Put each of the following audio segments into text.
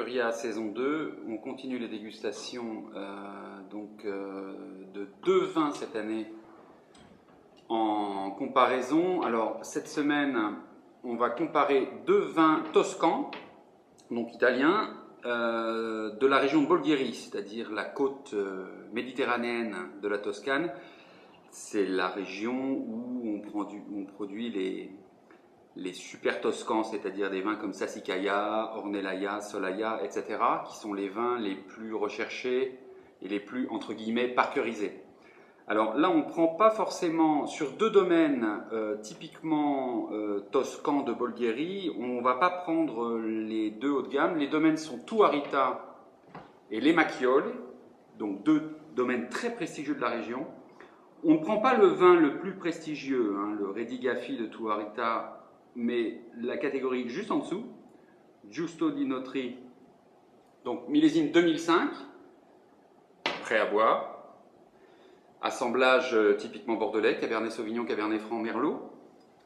Furia saison 2. On continue les dégustations de deux vins cette année en comparaison. Alors cette semaine, on va comparer deux vins toscans, donc italiens, de la région de Bolgheri, c'est-à-dire la côte méditerranéenne de la Toscane. C'est la région où on produit les super toscans, c'est-à-dire des vins comme Sassicaia, Ornellaia, Solaia, etc., qui sont les vins les plus recherchés et les plus, entre guillemets, parkerisés. Alors là, on ne prend pas forcément, sur deux domaines typiquement toscans de Bolgheri, on ne va pas prendre les deux haut de gamme. Les domaines sont Tuarita et les Macchiole, donc deux domaines très prestigieux de la région. On ne prend pas le vin le plus prestigieux, le Redigafi de Tuarita, mais la catégorie juste en dessous, Giusto di Notri, donc millésime 2005, prêt à boire. Assemblage typiquement bordelais, Cabernet Sauvignon, Cabernet Franc, Merlot.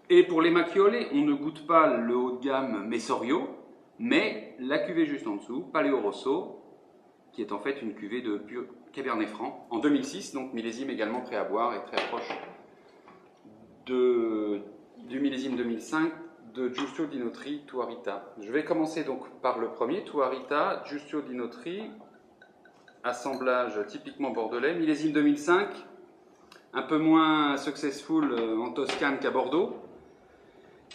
Et pour les Macchiole, on ne goûte pas le haut de gamme Messorio, mais la cuvée juste en dessous, Paleo Rosso, qui est en fait une cuvée de pur Cabernet Franc, en 2006, donc millésime également prêt à boire et très proche du millésime 2005 de Giusto di Notri Tuarita. Je vais commencer donc par le premier, Tuarita, Giusto di Notri, assemblage typiquement bordelais, millésime 2005, un peu moins successful en Toscane qu'à Bordeaux,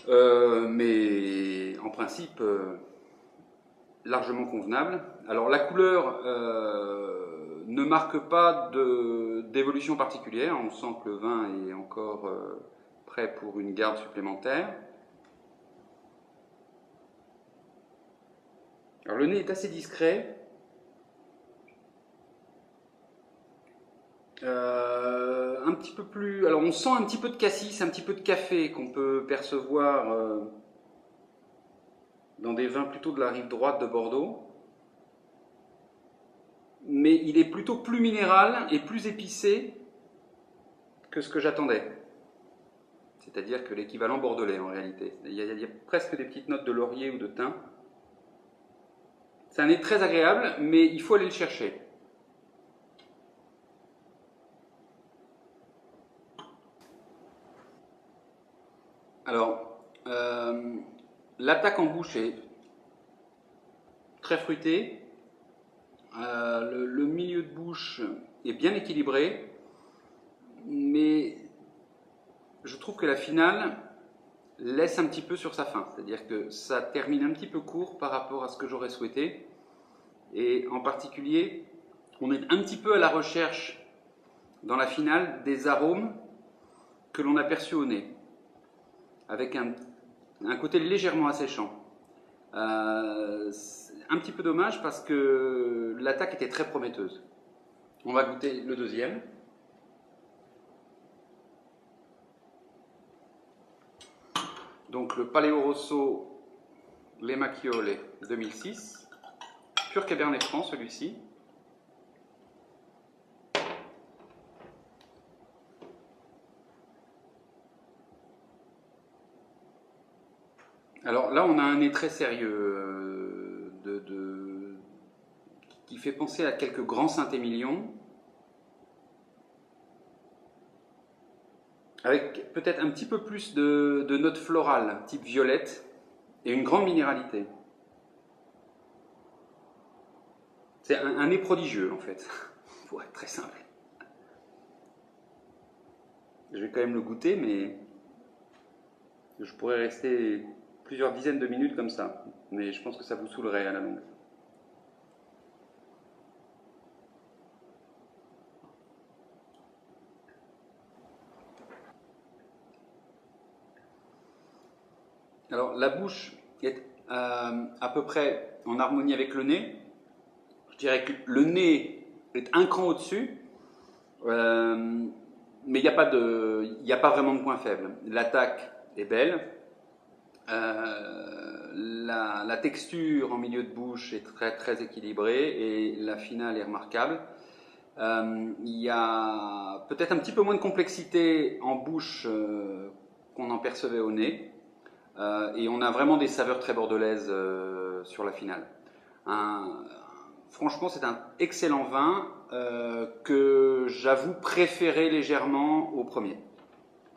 mais en principe largement convenable. Alors la couleur ne marque pas d'évolution particulière, on sent que le vin est encore prêt pour une garde supplémentaire. Alors le nez est assez discret. Un petit peu plus. Alors on sent un petit peu de cassis, un petit peu de café qu'on peut percevoir dans des vins plutôt de la rive droite de Bordeaux. Mais il est plutôt plus minéral et plus épicé que ce que j'attendais. C'est-à-dire que l'équivalent bordelais en réalité. Il y a presque des petites notes de laurier ou de thym. C'est un nez très agréable, mais il faut aller le chercher. Alors, l'attaque en bouche est très fruitée. Le milieu de bouche est bien équilibré, mais je trouve que la finale laisse un petit peu sur sa fin. C'est-à-dire que ça termine un petit peu court par rapport à ce que j'aurais souhaité. Et en particulier, on est un petit peu à la recherche dans la finale des arômes que l'on a perçus au nez, avec un côté légèrement asséchant. Un petit peu dommage parce que l'attaque était très prometteuse. On va goûter le deuxième. Donc le Paleo Rosso Les Macchiole 2006, pur Cabernet Franc celui-ci. Alors là, on a un nez très sérieux, qui fait penser à quelques grands Saint-Émilion, avec peut-être un petit peu plus de notes florales, type violette, et une grande minéralité. C'est un nez prodigieux, en fait, pour être très simple. Je vais quand même le goûter, mais je pourrais rester plusieurs dizaines de minutes comme ça, mais je pense que ça vous saoulerait à la longue. Alors la bouche est à peu près en harmonie avec le nez. Je dirais que le nez est un cran au-dessus, mais il n'y a pas vraiment de point faible. L'attaque est belle. La texture en milieu de bouche est très, très équilibrée et la finale est remarquable. Il y a peut-être un petit peu moins de complexité en bouche qu'on en percevait au nez. Et on a vraiment des saveurs très bordelaises sur la finale. Franchement, c'est un excellent vin que j'avoue préférer légèrement au premier.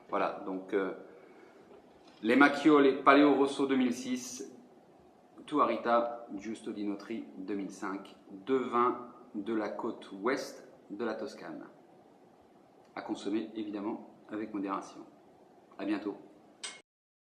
Voilà, donc les Macchioli Paleo Rosso 2006, Tuarita Giusto di Notri 2005, deux vins de la côte ouest de la Toscane. À consommer évidemment avec modération. À bientôt.